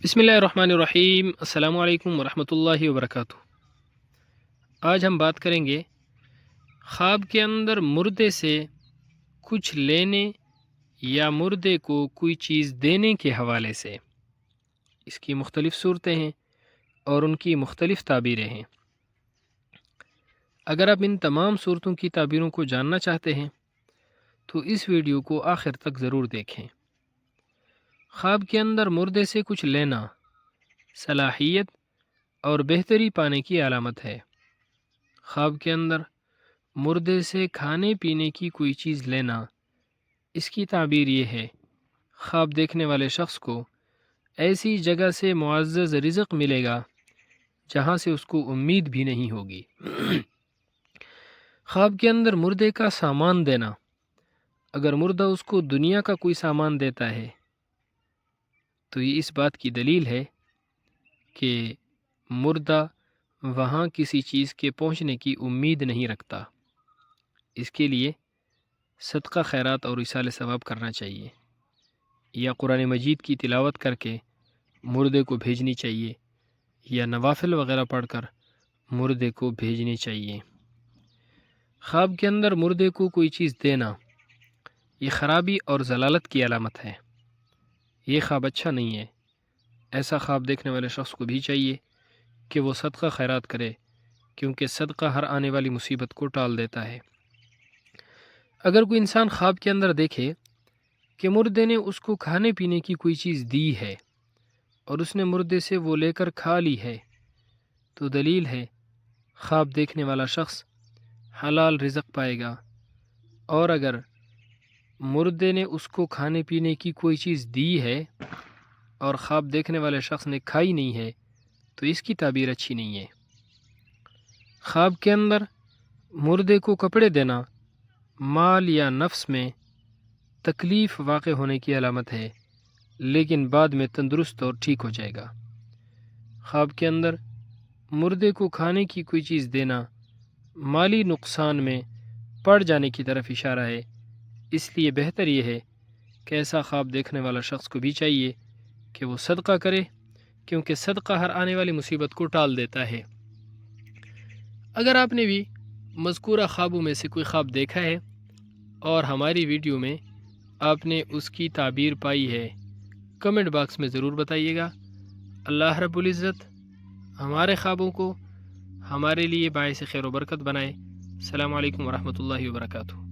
بسم اللہ الرحمن الرحیم۔ السلام علیکم ورحمۃ اللہ وبرکاتہ۔ آج ہم بات کریں گے خواب کے اندر مردے سے کچھ لینے یا مردے کو کوئی چیز دینے کے حوالے سے۔ اس کی مختلف صورتیں ہیں اور ان کی مختلف تعبیریں ہیں۔ اگر آپ ان تمام صورتوں کی تعبیروں کو جاننا چاہتے ہیں تو اس ویڈیو کو آخر تک ضرور دیکھیں۔ خواب کے اندر مردے سے کچھ لینا صلاحیت اور بہتری پانے کی علامت ہے۔ خواب کے اندر مردے سے کھانے پینے کی کوئی چیز لینا، اس کی تعبیر یہ ہے: خواب دیکھنے والے شخص کو ایسی جگہ سے معزز رزق ملے گا جہاں سے اس کو امید بھی نہیں ہوگی۔ خواب کے اندر مردے کا سامان دینا، اگر مردہ اس کو دنیا کا کوئی سامان دیتا ہے تو یہ اس بات کی دلیل ہے کہ مردہ وہاں کسی چیز کے پہنچنے کی امید نہیں رکھتا۔ اس کے لیے صدقہ خیرات اور ایصال ثواب کرنا چاہیے، یا قرآن مجید کی تلاوت کر کے مردے کو بھیجنی چاہیے، یا نوافل وغیرہ پڑھ کر مردے کو بھیجنی چاہیے۔ خواب کے اندر مردے کو کوئی چیز دینا یہ خرابی اور ضلالت کی علامت ہے۔ یہ خواب اچھا نہیں ہے۔ ایسا خواب دیکھنے والے شخص کو بھی چاہیے کہ وہ صدقہ خیرات کرے، کیونکہ صدقہ ہر آنے والی مصیبت کو ٹال دیتا ہے۔ اگر کوئی انسان خواب کے اندر دیکھے کہ مردے نے اس کو کھانے پینے کی کوئی چیز دی ہے اور اس نے مردے سے وہ لے کر کھا لی ہے تو دلیل ہے خواب دیکھنے والا شخص حلال رزق پائے گا، اور اگر مردے نے اس کو کھانے پینے کی کوئی چیز دی ہے اور خواب دیکھنے والے شخص نے کھائی نہیں ہے تو اس کی تعبیر اچھی نہیں ہے۔ خواب کے اندر مردے کو کپڑے دینا مال یا نفس میں تکلیف واقع ہونے کی علامت ہے، لیکن بعد میں تندرست اور ٹھیک ہو جائے گا۔ خواب کے اندر مردے کو کھانے کی کوئی چیز دینا مالی نقصان میں پڑ جانے کی طرف اشارہ ہے، اس لیے بہتر یہ ہے کہ ایسا خواب دیکھنے والا شخص کو بھی چاہیے کہ وہ صدقہ کرے، کیونکہ صدقہ ہر آنے والی مصیبت کو ٹال دیتا ہے۔ اگر آپ نے بھی مذکورہ خوابوں میں سے کوئی خواب دیکھا ہے اور ہماری ویڈیو میں آپ نے اس کی تعبیر پائی ہے، کمنٹ باکس میں ضرور بتائیے گا۔ اللہ رب العزت ہمارے خوابوں کو ہمارے لیے باعث خیر و برکت بنائے۔ السلام علیکم ورحمۃ اللہ وبرکاتہ۔